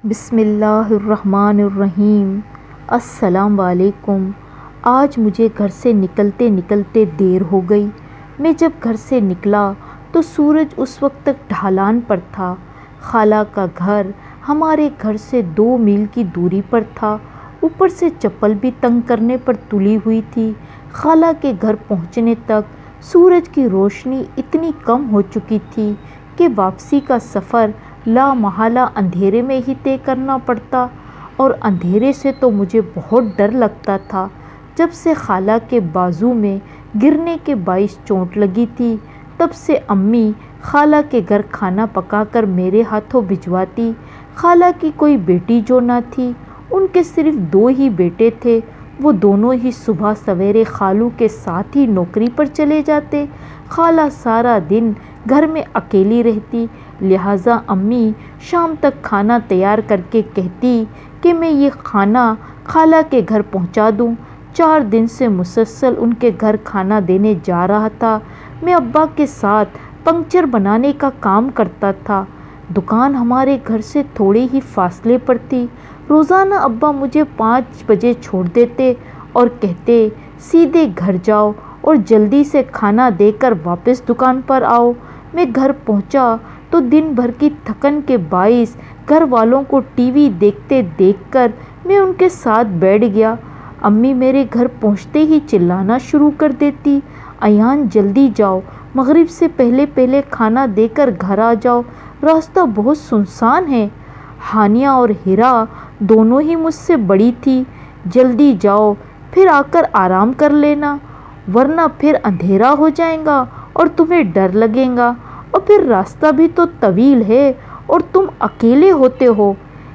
بسم اللہ الرحمن الرحیم۔ السلام علیکم۔ آج مجھے گھر سے نکلتے نکلتے دیر ہو گئی۔ میں جب گھر سے نکلا تو سورج اس وقت تک ڈھلان پر تھا۔ خالہ کا گھر ہمارے گھر سے 2 میل کی دوری پر تھا، اوپر سے چپل بھی تنگ کرنے پر تلی ہوئی تھی۔ خالہ کے گھر پہنچنے تک سورج کی روشنی اتنی کم ہو چکی تھی کہ واپسی کا سفر لا محالہ اندھیرے میں ہی طے کرنا پڑتا، اور اندھیرے سے تو مجھے بہت ڈر لگتا تھا۔ جب سے خالہ کے بازو میں گرنے کے باعث چوٹ لگی تھی، تب سے امی خالہ کے گھر کھانا پکا کر میرے ہاتھوں بھجواتی۔ خالہ کی کوئی بیٹی جو نہ تھی، ان کے صرف 2 ہی بیٹے تھے۔ وہ دونوں ہی صبح سویرے خالو کے ساتھ ہی نوکری پر چلے جاتے۔ خالہ سارا دن گھر میں اکیلی رہتی، لہٰذا امی شام تک کھانا تیار کر کے کہتی کہ میں یہ کھانا خالہ کے گھر پہنچا دوں۔ 4 دن سے مسلسل ان کے گھر کھانا دینے جا رہا تھا۔ میں ابا کے ساتھ پنکچر بنانے کا کام کرتا تھا۔ دکان ہمارے گھر سے تھوڑے ہی فاصلے پر تھی۔ روزانہ ابا مجھے 5 بجے چھوڑ دیتے اور کہتے سیدھے گھر جاؤ اور جلدی سے کھانا دے کر واپس دکان پر آؤ۔ میں گھر پہنچا تو دن بھر کی تھکن کے باعث گھر والوں کو ٹی وی دیکھتے دیکھ کر میں ان کے ساتھ بیٹھ گیا۔ امی میرے گھر پہنچتے ہی چلانا شروع کر دیتی، ایان جلدی جاؤ، مغرب سے پہلے پہلے کھانا دے کر گھر آ جاؤ، راستہ بہت سنسان ہے۔ ہانیہ اور ہیرا دونوں ہی مجھ سے بڑی تھی۔ جلدی جاؤ، پھر آ کر آرام کر لینا، ورنہ پھر اندھیرا ہو جائے گا اور تمہیں ڈر لگے گا، اور پھر راستہ بھی تو طویل ہے اور تم اکیلے ہوتے ہو۔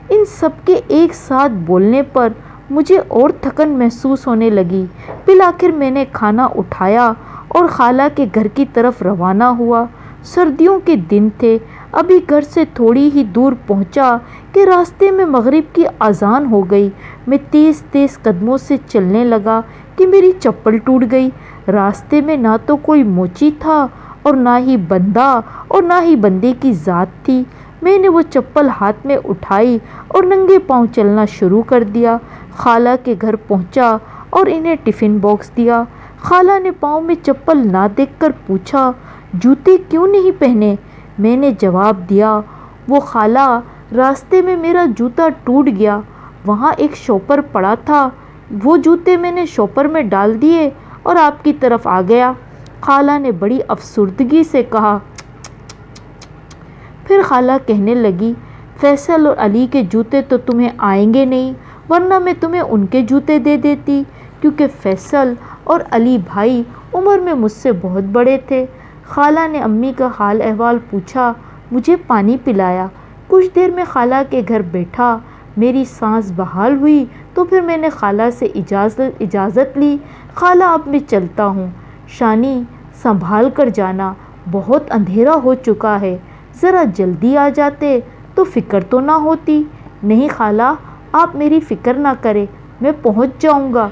ان سب کے ایک ساتھ بولنے پر مجھے اور تھکن محسوس ہونے لگی۔ بالآخر میں نے کھانا اٹھایا اور خالہ کے گھر کی طرف روانہ ہوا۔ سردیوں کے دن تھے، ابھی گھر سے تھوڑی ہی دور پہنچا کہ راستے میں مغرب کی اذان ہو گئی۔ میں تیز تیز قدموں سے چلنے لگا کہ میری چپل ٹوٹ گئی۔ راستے میں نہ تو کوئی موچی تھا اور نہ ہی بندہ اور نہ ہی بندے کی ذات تھی۔ میں نے وہ چپل ہاتھ میں اٹھائی اور ننگے پاؤں چلنا شروع کر دیا۔ خالہ کے گھر پہنچا اور انہیں ٹفن باکس دیا۔ خالہ نے پاؤں میں چپل نہ دیکھ کر پوچھا جوتے کیوں نہیں پہنے؟ میں نے جواب دیا وہ خالہ، راستے میں میرا جوتا ٹوٹ گیا، وہاں ایک شاپر پڑا تھا، وہ جوتے میں نے شاپر میں ڈال دیے اور آپ کی طرف آ گیا۔ خالہ نے بڑی افسردگی سے کہا۔ پھر خالہ کہنے لگی فیصل اور علی کے جوتے تو تمہیں آئیں گے نہیں، ورنہ میں تمہیں ان کے جوتے دے دیتی، کیونکہ فیصل اور علی بھائی عمر میں مجھ سے بہت بڑے تھے۔ خالہ نے امی کا حال احوال پوچھا، مجھے پانی پلایا۔ کچھ دیر میں خالہ کے گھر بیٹھا، میری سانس بحال ہوئی تو پھر میں نے خالہ سے اجازت لی۔ خالہ اب میں چلتا ہوں، شانی سنبھال کر جانا، بہت اندھیرا ہو چکا ہے، ذرا جلدی آ جاتے تو فکر تو نہ ہوتی۔ نہیں خالہ، آپ میری فکر نہ کریں، میں پہنچ جاؤں گا۔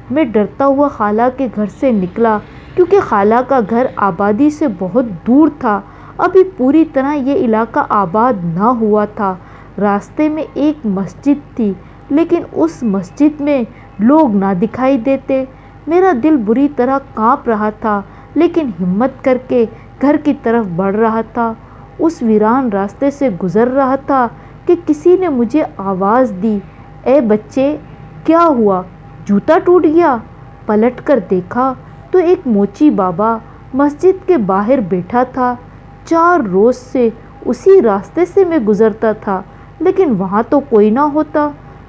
میں ڈرتا ہوا خالہ کے گھر سے نکلا، کیونکہ خالہ کا گھر آبادی سے بہت دور تھا، ابھی پوری طرح یہ علاقہ آباد نہ ہوا تھا۔ راستے میں ایک مسجد تھی، لیکن اس مسجد میں لوگ نہ دکھائی دیتے۔ میرا دل بری طرح کانپ رہا تھا، لیکن ہمت کر کے گھر کی طرف بڑھ رہا تھا۔ اس ویران راستے سے گزر رہا تھا کہ کسی نے مجھے آواز دی، اے بچے، کیا ہوا؟ جوتا ٹوٹ گیا؟ پلٹ کر دیکھا تو ایک موچی بابا مسجد کے باہر بیٹھا تھا۔ 4 روز سے اسی راستے سے میں گزرتا تھا، لیکن وہاں تو کوئی نہ ہوتا۔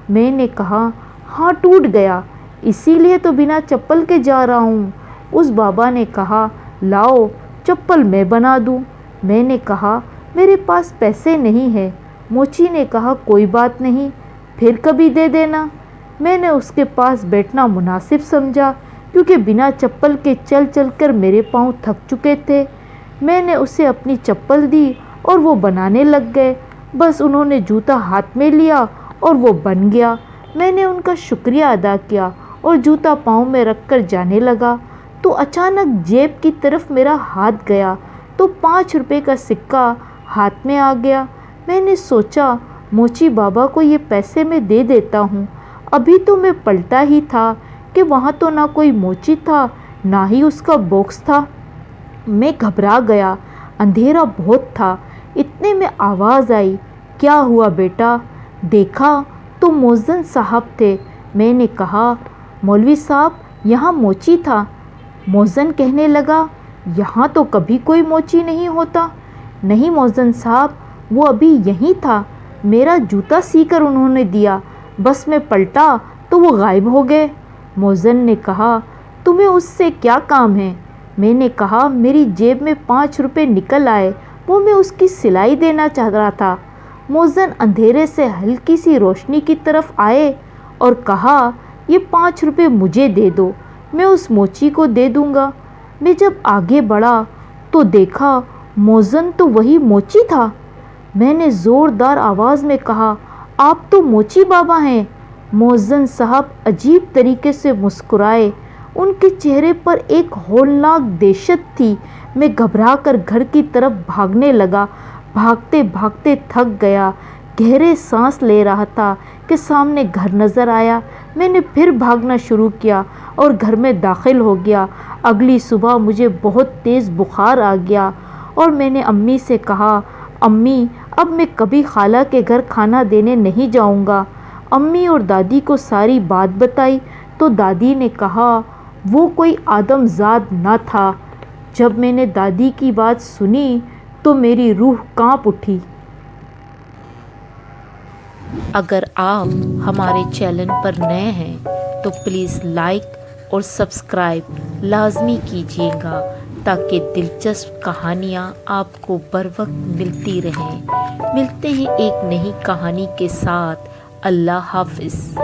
میں نے کہا ہاں ٹوٹ گیا، اسی لیے تو بنا چپل کے جا رہا ہوں۔ اس بابا نے کہا لاؤ چپل میں بنا دوں۔ میں نے کہا میرے پاس پیسے نہیں ہیں۔ موچی نے کہا کوئی بات نہیں، پھر کبھی دے دینا۔ میں نے اس کے پاس بیٹھنا مناسب سمجھا، کیونکہ بنا چپل کے چل چل کر میرے پاؤں تھک چکے تھے۔ میں نے اسے اپنی چپل دی اور وہ بنانے لگ گئے۔ بس انہوں نے جوتا ہاتھ میں لیا اور وہ بن گیا۔ میں نے ان کا شکریہ ادا کیا اور جوتا پاؤں میں رکھ کر جانے لگا تو اچانک جیب کی طرف میرا ہاتھ گیا تو 5 روپے کا سکہ ہاتھ میں آ گیا۔ میں نے سوچا موچی بابا کو یہ پیسے میں دے دیتا ہوں، ابھی تو میں پلٹا ہی تھا کہ وہاں تو نہ کوئی موچی تھا نہ ہی اس کا باکس تھا۔ میں گھبرا گیا، اندھیرا بہت تھا۔ اتنے میں آواز آئی، کیا ہوا بیٹا؟ دیکھا تو مؤذن صاحب تھے۔ میں نے کہا، مولوی صاحب یہاں موچی تھا۔ مؤذن کہنے لگا، یہاں تو کبھی کوئی موچی نہیں ہوتا۔ نہیں مؤذن صاحب، وہ ابھی یہیں تھا، میرا جوتا سی کر انہوں نے دیا، بس میں پلٹا تو وہ غائب ہو گئے۔ مؤذن نے کہا، تمہیں اس سے کیا کام ہے؟ میں نے کہا، میری جیب میں 5 روپے نکل آئے، وہ میں اس کی سلائی دینا چاہ رہا تھا۔ مؤذن اندھیرے سے ہلکی سی روشنی کی طرف آئے اور کہا، یہ 5 روپے مجھے دے دو، میں اس موچی کو دے دوں گا۔ میں جب آگے بڑھا تو دیکھا مؤذن تو وہی موچی تھا۔ میں نے زوردار آواز میں کہا، آپ تو موچی بابا ہیں۔ مؤذن صاحب عجیب طریقے سے مسکرائے، ان کے چہرے پر ایک ہولناک دہشت تھی۔ میں گھبرا کر گھر کی طرف بھاگنے لگا، بھاگتے بھاگتے تھک گیا، گہرے سانس لے رہا تھا کہ سامنے گھر نظر آیا۔ میں نے پھر بھاگنا شروع کیا اور گھر میں داخل ہو گیا۔ اگلی صبح مجھے بہت تیز بخار آ گیا اور میں نے امی سے کہا، امی اب میں کبھی خالہ کے گھر کھانا دینے نہیں جاؤں گا۔ امی اور دادی کو ساری بات بتائی تو دادی نے کہا، وہ کوئی آدم زاد نہ تھا۔ جب میں نے دادی کی بات سنی تو میری روح کانپ اٹھی۔ اگر آپ ہمارے چینل پر نئے ہیں تو پلیز لائک اور سبسکرائب لازمی کیجیے گا تاکہ دلچسپ کہانیاں آپ کو بر وقت ملتی رہیں۔ ملتے ہیں ایک نئی کہانی کے ساتھ۔ اللہ حافظ۔